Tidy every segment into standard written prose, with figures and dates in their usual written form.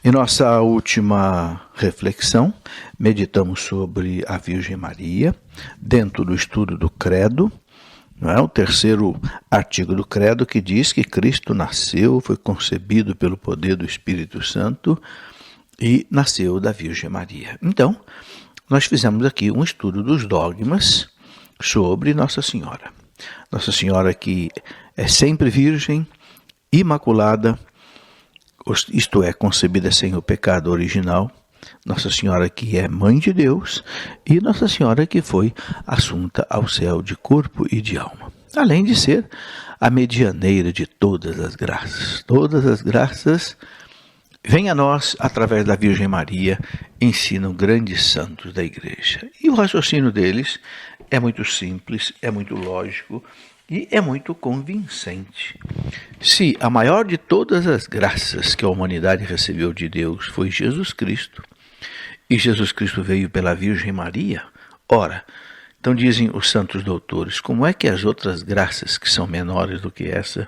Em nossa última reflexão, meditamos sobre a Virgem Maria, dentro do estudo do Credo, não é? O terceiro artigo do Credo que diz que Cristo nasceu, foi concebido pelo poder do Espírito Santo e nasceu da Virgem Maria. Então, nós fizemos aqui um estudo dos dogmas sobre Nossa Senhora. Nossa Senhora que é sempre virgem, imaculada, isto é, concebida sem o pecado original, Nossa Senhora que é Mãe de Deus e Nossa Senhora que foi assunta ao céu de corpo e de alma. Além de ser a medianeira de todas as graças. Todas as graças vêm a nós através da Virgem Maria, ensinam grandes santos da Igreja. E o raciocínio deles é muito simples, é muito lógico e é muito convincente. Se a maior de todas as graças que a humanidade recebeu de Deus foi Jesus Cristo, e Jesus Cristo veio pela Virgem Maria, ora, então dizem os santos doutores, como é que as outras graças que são menores do que essa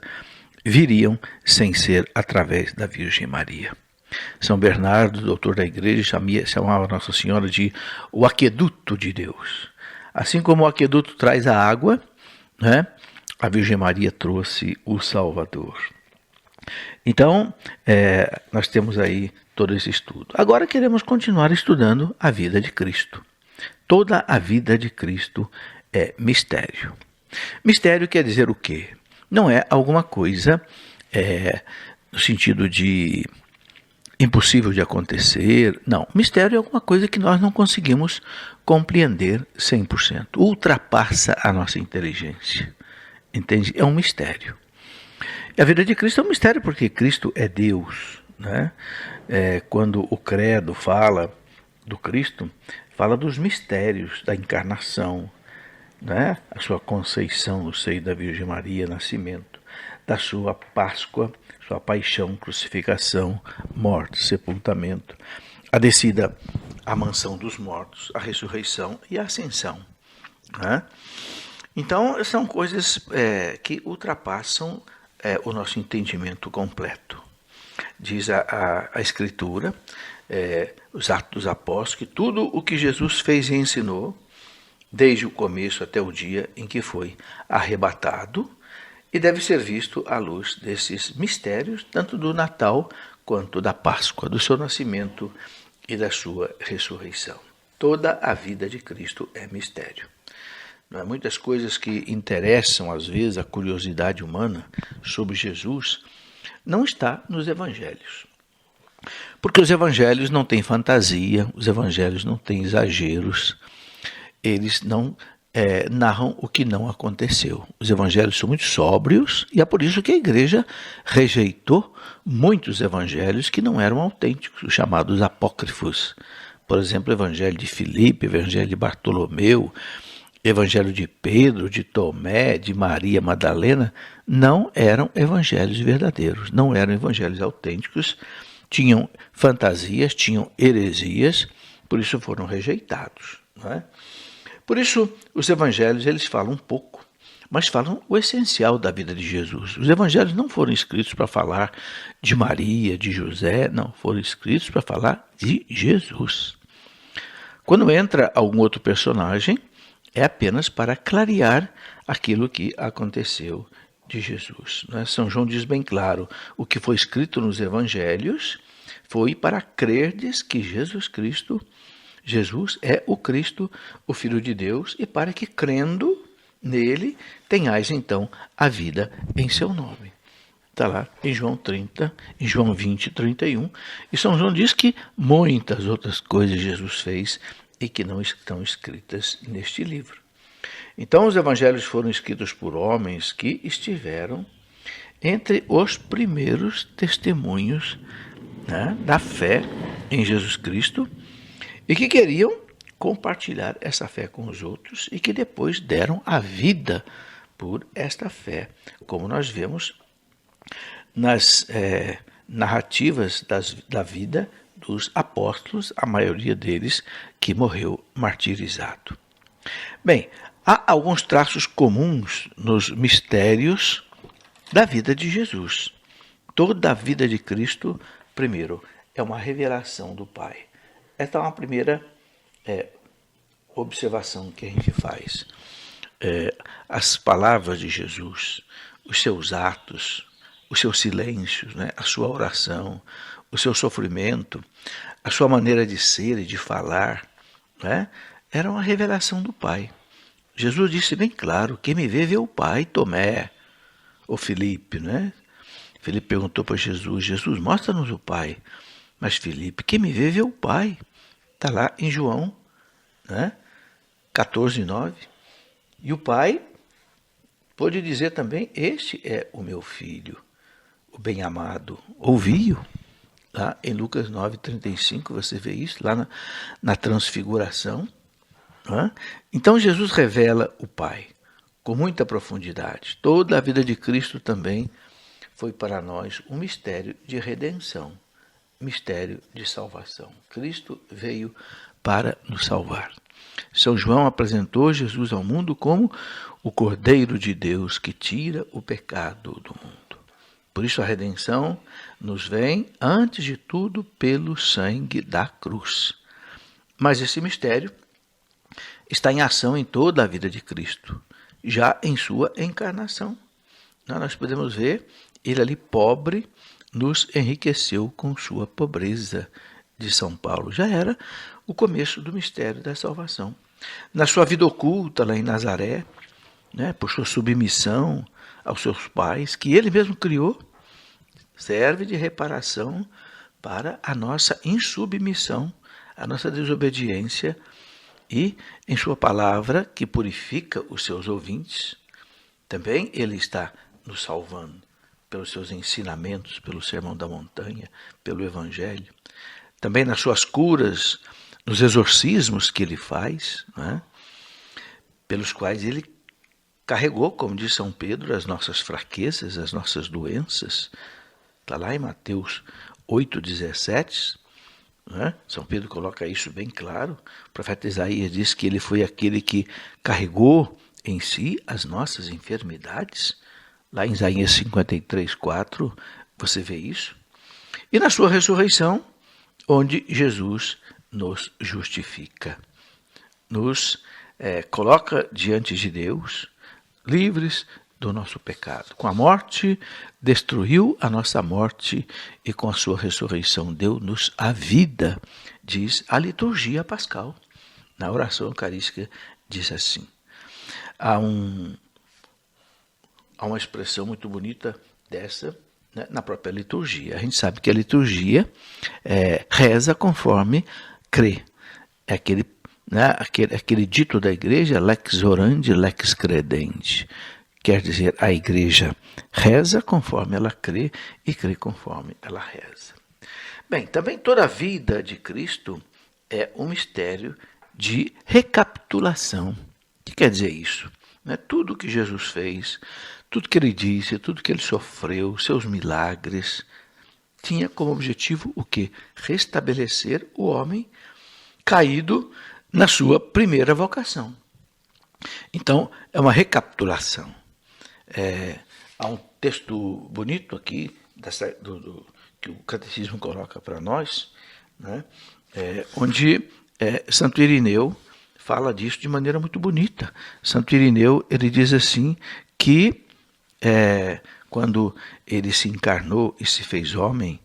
viriam sem ser através da Virgem Maria? São Bernardo, doutor da Igreja, chamava Nossa Senhora de o aqueduto de Deus. Assim como o aqueduto traz a água, né? A Virgem Maria trouxe o Salvador. Então, nós temos aí todo esse estudo. Agora queremos continuar estudando a vida de Cristo. Toda a vida de Cristo é mistério. Mistério quer dizer o quê? Não é alguma coisa no sentido de impossível de acontecer. Não, mistério é alguma coisa que nós não conseguimos compreender 100%. Ultrapassa a nossa inteligência. Entende? É um mistério. E a vida de Cristo é um mistério porque Cristo é Deus, né? Quando o Credo fala do Cristo, fala dos mistérios da encarnação, né? A sua conceição no seio da Virgem Maria, nascimento, da sua Páscoa, sua paixão, crucificação, morte, sepultamento, a descida à mansão dos mortos, a ressurreição e a ascensão, né? Então, são coisas que ultrapassam o nosso entendimento completo. Diz a Escritura, os Atos dos Apóstolos, que tudo o que Jesus fez e ensinou, desde o começo até o dia em que foi arrebatado, e deve ser visto à luz desses mistérios, tanto do Natal quanto da Páscoa, do seu nascimento e da sua ressurreição. Toda a vida de Cristo é mistério. Muitas coisas que interessam, às vezes, a curiosidade humana sobre Jesus não está nos evangelhos. Porque os evangelhos não têm fantasia, os evangelhos não têm exageros, eles não narram o que não aconteceu. Os evangelhos são muito sóbrios e é por isso que a igreja rejeitou muitos evangelhos que não eram autênticos, os chamados apócrifos. Por exemplo, o evangelho de Filipe, o evangelho de Bartolomeu, Evangelho de Pedro, de Tomé, de Maria Madalena, não eram evangelhos verdadeiros, não eram evangelhos autênticos, tinham fantasias, tinham heresias, por isso foram rejeitados. Não é? Por isso, os evangelhos eles falam um pouco, mas falam o essencial da vida de Jesus. Os evangelhos não foram escritos para falar de Maria, de José, não, foram escritos para falar de Jesus. Quando entra algum outro personagem, é apenas para clarear aquilo que aconteceu de Jesus. Né? São João diz bem claro, o que foi escrito nos evangelhos foi para crerdes que Jesus é o Cristo, o Filho de Deus, e para que crendo nele tenhais então a vida em seu nome. Está lá em João 30, em João 20, 31, e São João diz que muitas outras coisas Jesus fez e que não estão escritas neste livro. Então, os evangelhos foram escritos por homens que estiveram entre os primeiros testemunhos, né, da fé em Jesus Cristo e que queriam compartilhar essa fé com os outros e que depois deram a vida por esta fé, como nós vemos nas narrativas da vida dos apóstolos, a maioria deles que morreu martirizado. Bem, há alguns traços comuns nos mistérios da vida de Jesus. Toda a vida de Cristo, primeiro, é uma revelação do Pai. Esta é uma primeira observação que a gente faz. As palavras de Jesus, os seus atos, os seus silêncios, né? A sua oração, o seu sofrimento, a sua maneira de ser e de falar, né? Era uma revelação do Pai. Jesus disse bem claro: quem me vê o Pai. Tomé, ou Filipe, né? Filipe perguntou para Jesus: Jesus, mostra-nos o Pai. Mas Filipe: quem me vê o Pai. Está lá em João, né? 14:9. E o Pai pôde dizer também: este é o meu filho, o bem-amado. Ouvi-o. Lá em Lucas 9:35, você vê isso, lá na transfiguração. Né? Então Jesus revela o Pai com muita profundidade. Toda a vida de Cristo também foi para nós um mistério de redenção, mistério de salvação. Cristo veio para nos salvar. São João apresentou Jesus ao mundo como o Cordeiro de Deus que tira o pecado do mundo. Por isso a redenção nos vem, antes de tudo, pelo sangue da cruz. Mas esse mistério está em ação em toda a vida de Cristo, já em sua encarnação. Nós podemos ver, ele ali pobre nos enriqueceu com sua pobreza, de São Paulo. Já era o começo do mistério da salvação. Na sua vida oculta, lá em Nazaré, né, por sua submissão aos seus pais, que ele mesmo criou, serve de reparação para a nossa insubmissão, a nossa desobediência, e em sua palavra, que purifica os seus ouvintes, também ele está nos salvando pelos seus ensinamentos, pelo Sermão da Montanha, pelo Evangelho. Também nas suas curas, nos exorcismos que ele faz, né, pelos quais ele carregou, como diz São Pedro, as nossas fraquezas, as nossas doenças. Está lá em Mateus 8,17, né? São Pedro coloca isso bem claro. O profeta Isaías diz que ele foi aquele que carregou em si as nossas enfermidades. Lá em Isaías 53,4, você vê isso. E na sua ressurreição, onde Jesus nos justifica, nos coloca diante de Deus, livres do nosso pecado. Com a morte, destruiu a nossa morte, e com a sua ressurreição deu-nos a vida, diz a liturgia pascal. Na oração eucarística diz assim. Há uma expressão muito bonita dessa, né, na própria liturgia. A gente sabe que a liturgia reza conforme crê. É aquele dito da igreja, lex orandi, lex credendi. Quer dizer, a igreja reza conforme ela crê e crê conforme ela reza. Bem, também toda a vida de Cristo é um mistério de recapitulação. O que quer dizer isso? Tudo que Jesus fez, tudo que ele disse, tudo que ele sofreu, seus milagres, tinha como objetivo o quê? Restabelecer o homem caído na sua primeira vocação. Então, é uma recapitulação. Há um texto bonito aqui, que o Catecismo coloca para nós, né, onde Santo Irineu fala disso de maneira muito bonita. Santo Irineu, ele diz assim, que quando ele se encarnou e se fez homem,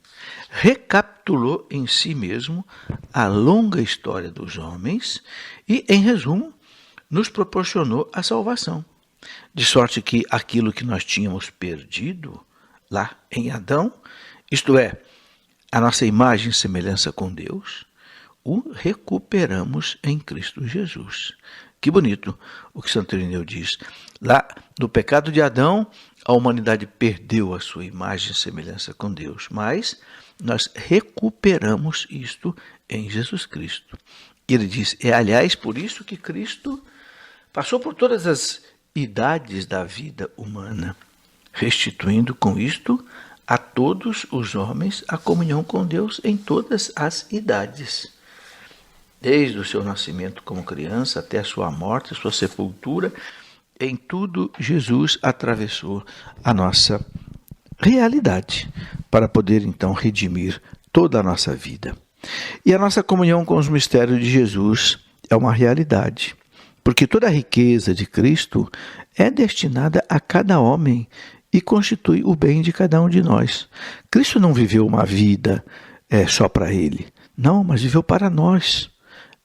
recapitulou em si mesmo a longa história dos homens e, em resumo, nos proporcionou a salvação. De sorte que aquilo que nós tínhamos perdido lá em Adão, isto é, a nossa imagem e semelhança com Deus, o recuperamos em Cristo Jesus. Que bonito o que Santo Irineu diz. Lá no pecado de Adão, a humanidade perdeu a sua imagem e semelhança com Deus, mas nós recuperamos isto em Jesus Cristo. Ele diz, aliás, por isso que Cristo passou por todas as idades da vida humana, restituindo com isto a todos os homens a comunhão com Deus em todas as idades. Desde o seu nascimento como criança até a sua morte, a sua sepultura, em tudo Jesus atravessou a nossa realidade para poder então redimir toda a nossa vida. E a nossa comunhão com os mistérios de Jesus é uma realidade, porque toda a riqueza de Cristo é destinada a cada homem e constitui o bem de cada um de nós. Cristo não viveu uma vida só para Ele, não, mas viveu para nós.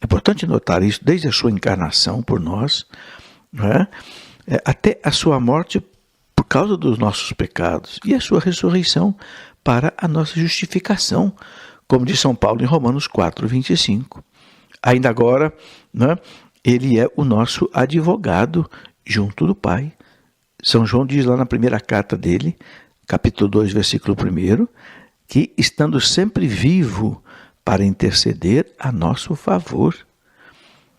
É importante notar isso desde a sua encarnação por nós, não é? Até a sua morte por causa dos nossos pecados e a sua ressurreição para a nossa justificação, como diz São Paulo em Romanos 4, 25. Ainda agora, né, ele é o nosso advogado junto do Pai. São João diz lá na primeira carta dele, capítulo 2, versículo 1, que estando sempre vivo para interceder a nosso favor.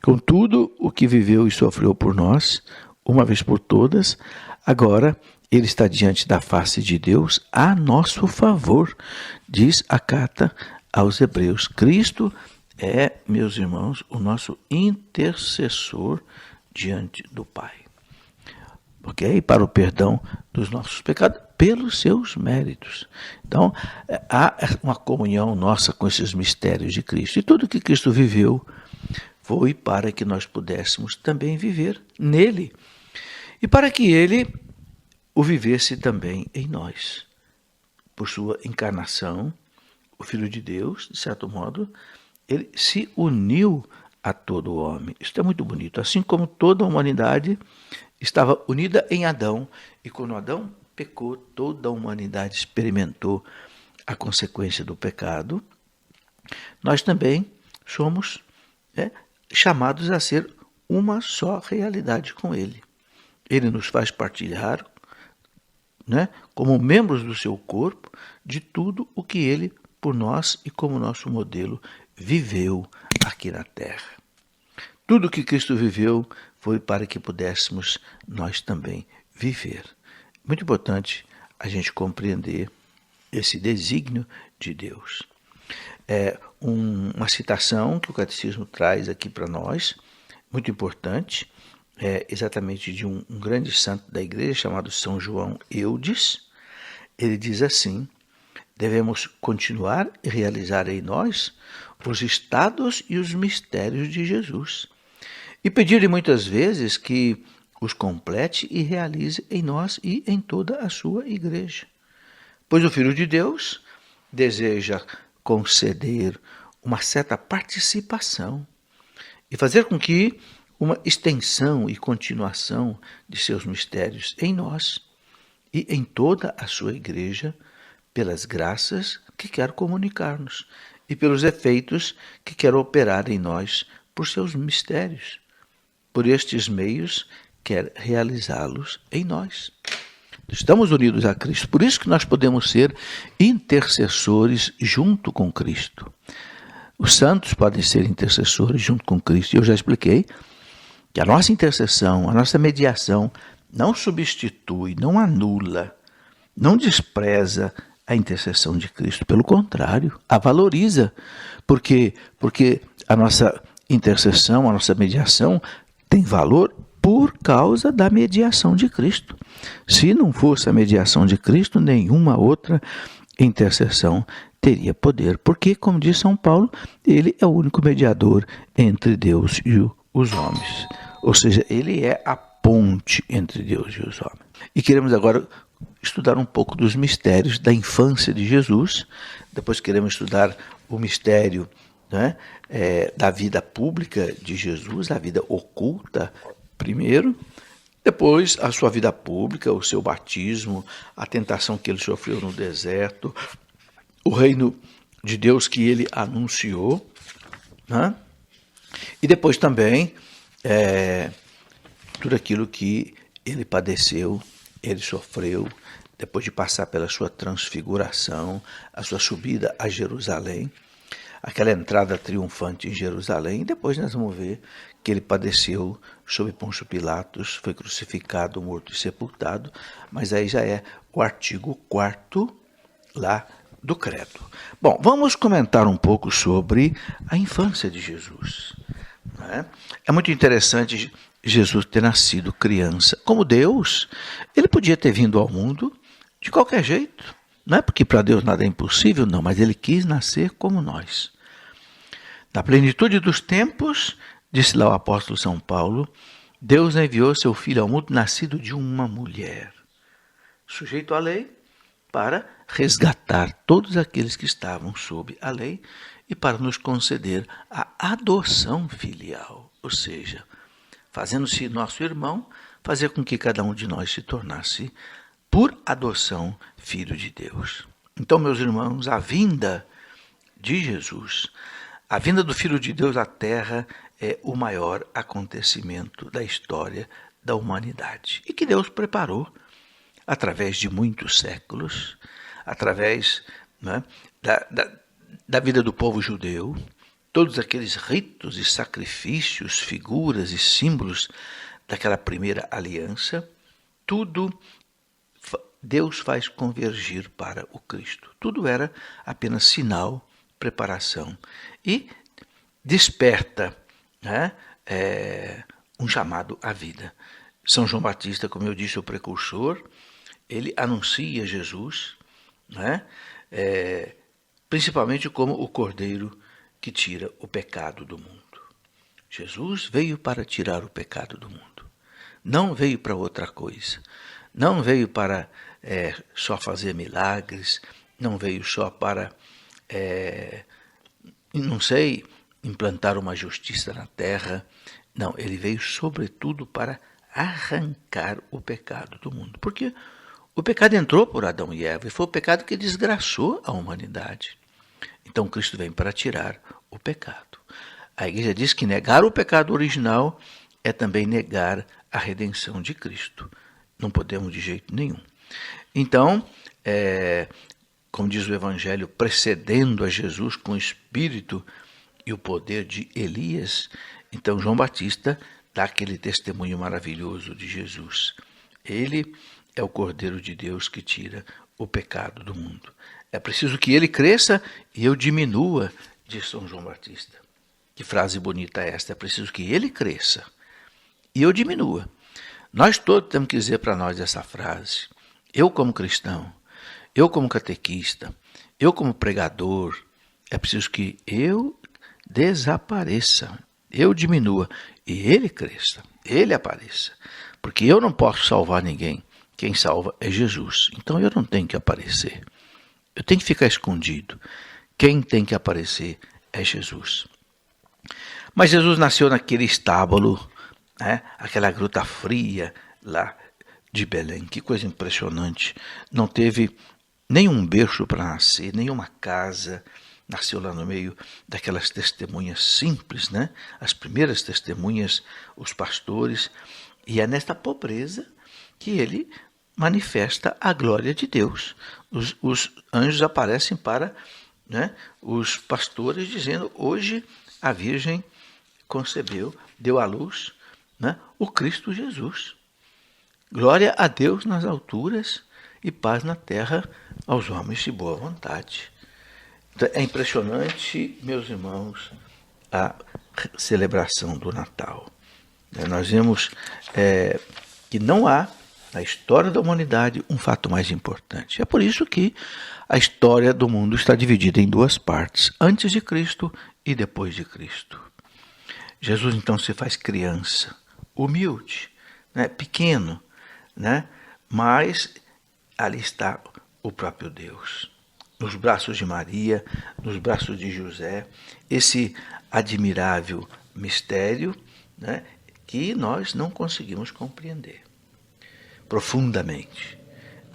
Com tudo o que viveu e sofreu por nós, uma vez por todas, agora ele está diante da face de Deus a nosso favor, diz a carta aos Hebreus. Cristo é, meus irmãos, o nosso intercessor diante do Pai. Ok? Para o perdão dos nossos pecados, pelos seus méritos. Então, há uma comunhão nossa com esses mistérios de Cristo. E tudo que Cristo viveu foi para que nós pudéssemos também viver nele. E para que ele o vivesse também em nós. Por sua encarnação, o Filho de Deus, de certo modo, ele se uniu a todo o homem. Isso é muito bonito. Assim como toda a humanidade estava unida em Adão, e quando Adão pecou, toda a humanidade experimentou a consequência do pecado, nós também somos chamados a ser uma só realidade com ele. Ele nos faz partilhar, como membros do seu corpo, de tudo o que ele, por nós e como nosso modelo, viveu aqui na terra. Tudo o que Cristo viveu foi para que pudéssemos nós também viver. Muito importante a gente compreender esse desígnio de Deus. Uma citação que o Catecismo traz aqui para nós, muito importante, exatamente de um grande santo da igreja chamado São João Eudes. Ele diz assim: devemos continuar e realizar em nós os estados e os mistérios de Jesus, e pedir-lhe muitas vezes que os complete e realize em nós e em toda a sua igreja. Pois o Filho de Deus deseja conceder uma certa participação e fazer com que uma extensão e continuação de seus mistérios em nós e em toda a sua igreja, pelas graças que quer comunicar-nos e pelos efeitos que quer operar em nós por seus mistérios. Por estes meios, quer realizá-los em nós. Estamos unidos a Cristo, por isso que nós podemos ser intercessores junto com Cristo. Os santos podem ser intercessores junto com Cristo. E eu já expliquei que a nossa intercessão, a nossa mediação, não substitui, não anula, não despreza a intercessão de Cristo. Pelo contrário, a valoriza. Porque a nossa intercessão, a nossa mediação tem valor por causa da mediação de Cristo. Se não fosse a mediação de Cristo, nenhuma outra intercessão teria poder. Porque, como diz São Paulo, ele é o único mediador entre Deus e os homens. Ou seja, ele é a ponte entre Deus e os homens. E queremos agora estudar um pouco dos mistérios da infância de Jesus. Depois queremos estudar o mistério da vida pública de Jesus, a vida oculta primeiro, depois a sua vida pública, o seu batismo, a tentação que ele sofreu no deserto, o reino de Deus que ele anunciou, e depois também tudo aquilo que ele padeceu, ele sofreu, depois de passar pela sua transfiguração, a sua subida a Jerusalém, aquela entrada triunfante em Jerusalém, e depois nós vamos ver que ele padeceu sob Pôncio Pilatos, foi crucificado, morto e sepultado, mas aí já é o artigo 4º lá do credo. Bom, vamos comentar um pouco sobre a infância de Jesus. É muito interessante Jesus ter nascido criança. Como Deus, ele podia ter vindo ao mundo de qualquer jeito, Não é porque para Deus nada é impossível, não, mas ele quis nascer como nós. Na plenitude dos tempos, disse lá o apóstolo São Paulo, Deus enviou seu Filho ao mundo nascido de uma mulher, sujeito à lei, para resgatar todos aqueles que estavam sob a lei e para nos conceder a adoção filial, ou seja, fazendo-se nosso irmão, fazer com que cada um de nós se tornasse, por adoção, filho de Deus. Então, meus irmãos, a vinda de Jesus, a vinda do Filho de Deus à Terra é o maior acontecimento da história da humanidade e que Deus preparou através de muitos séculos, através, né, da vida do povo judeu, todos aqueles ritos e sacrifícios, figuras e símbolos daquela primeira aliança, tudo Deus faz convergir para o Cristo. Tudo era apenas sinal, preparação e desperta, né, um chamado à vida. São João Batista, como eu disse, o precursor, ele anuncia Jesus, né, principalmente como o Cordeiro que tira o pecado do mundo. Jesus veio para tirar o pecado do mundo. Não veio para outra coisa. Não veio para só fazer milagres, não veio só para, não sei, implantar uma justiça na terra. Não, ele veio sobretudo para arrancar o pecado do mundo. Porque o pecado entrou por Adão e Eva e foi o pecado que desgraçou a humanidade. Então Cristo vem para tirar o pecado. A igreja diz que negar o pecado original é também negar a redenção de Cristo. Não podemos de jeito nenhum. Então, como diz o Evangelho, precedendo a Jesus com o espírito e o poder de Elias, então João Batista dá aquele testemunho maravilhoso de Jesus. Ele é o Cordeiro de Deus que tira o pecado do mundo. É preciso que ele cresça e eu diminua, diz São João Batista. Que frase bonita é esta? É preciso que ele cresça e eu diminua. Nós todos temos que dizer para nós essa frase. Eu como cristão, eu como catequista, eu como pregador, é preciso que eu desapareça, eu diminua e ele cresça, ele apareça. Porque eu não posso salvar ninguém. Quem salva é Jesus. Então eu não tenho que aparecer. Eu tenho que ficar escondido. Quem tem que aparecer é Jesus. Mas Jesus nasceu naquele estábulo, né? Aquela gruta fria lá de Belém. Que coisa impressionante. Não teve nenhum berço para nascer, nenhuma casa. Nasceu lá no meio daquelas testemunhas simples, né? As primeiras testemunhas, os pastores. E é nesta pobreza que ele manifesta a glória de Deus. Os anjos aparecem para, né, os pastores dizendo, hoje a Virgem concebeu, deu à luz, né, o Cristo Jesus. Glória a Deus nas alturas e paz na terra aos homens de boa vontade. Então, é impressionante, meus irmãos, a celebração do Natal. Nós vemos que não há, na história da humanidade, um fato mais importante. É por isso que a história do mundo está dividida em duas partes, antes de Cristo e depois de Cristo. Jesus, então, se faz criança, humilde, né, pequeno, né, mas ali está o próprio Deus. Nos braços de Maria, nos braços de José, esse admirável mistério, né, que nós não conseguimos compreender profundamente.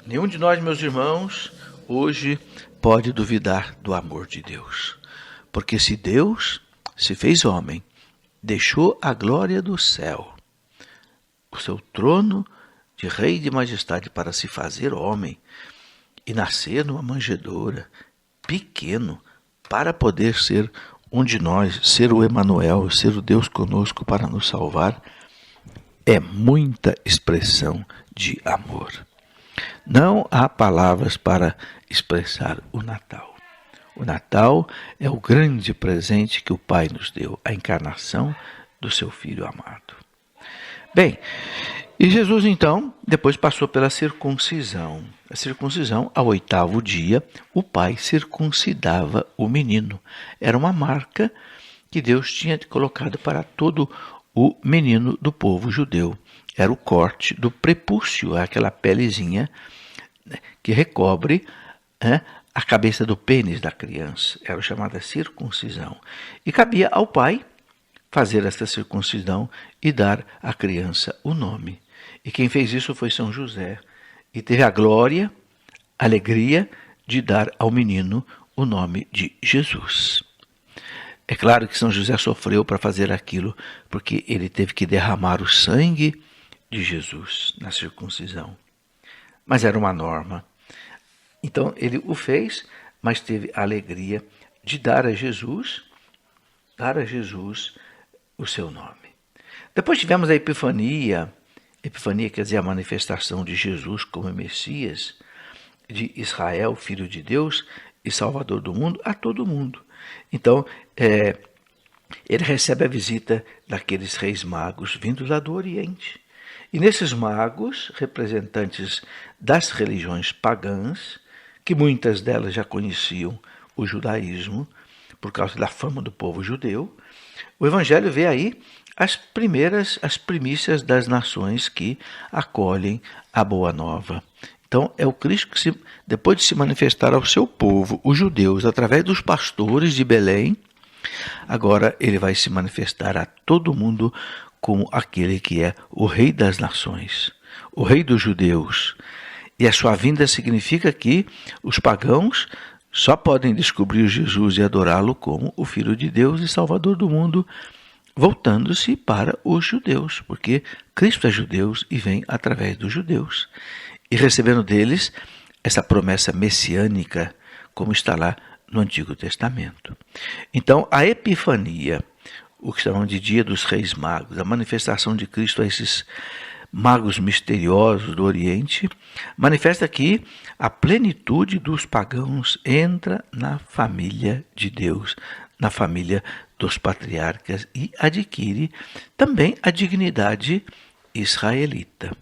Nenhum de nós, meus irmãos, hoje pode duvidar do amor de Deus. Porque se Deus se fez homem, deixou a glória do céu, o seu trono de rei e de majestade para se fazer homem e nascer numa manjedoura, pequeno, para poder ser um de nós, ser o Emanuel, ser o Deus conosco para nos salvar, é muita expressão de amor. Não há palavras para expressar o Natal. O Natal é o grande presente que o Pai nos deu, a encarnação do seu Filho amado. Bem, E Jesus, então, depois passou pela circuncisão. A circuncisão, ao 8º dia, o pai circuncidava o menino. Era uma marca que Deus tinha colocado para todo o menino do povo judeu. Era o corte do prepúcio, aquela pelezinha que recobre a cabeça do pênis da criança. Era chamada circuncisão. E cabia ao pai fazer esta circuncisão e dar à criança o nome. E quem fez isso foi São José. E teve a glória, a alegria de dar ao menino o nome de Jesus. É claro que São José sofreu para fazer aquilo, porque ele teve que derramar o sangue de Jesus na circuncisão. Mas era uma norma. Então ele o fez, mas teve a alegria de dar a Jesus o seu nome. Depois tivemos a Epifania. Epifania quer dizer a manifestação de Jesus como Messias, de Israel, Filho de Deus e Salvador do mundo, a todo mundo. Então, ele recebe a visita daqueles reis magos vindos lá do Oriente. E nesses magos, representantes das religiões pagãs, que muitas delas já conheciam o judaísmo, por causa da fama do povo judeu, o Evangelho vê aí as primícias das nações que acolhem a Boa Nova. Então, é o Cristo que, depois de se manifestar ao seu povo, os judeus, através dos pastores de Belém, agora ele vai se manifestar a todo mundo como aquele que é o Rei das Nações, o Rei dos judeus. E a sua vinda significa que os pagãos só podem descobrir Jesus e adorá-lo como o Filho de Deus e Salvador do mundo, voltando-se para os judeus, porque Cristo é judeu e vem através dos judeus, e recebendo deles essa promessa messiânica, como está lá no Antigo Testamento. Então, a Epifania, o que chamam de Dia dos Reis Magos, a manifestação de Cristo a esses magos misteriosos do Oriente, manifesta que a plenitude dos pagãos entra na família de Deus, na família dos patriarcas, e adquire também a dignidade israelita.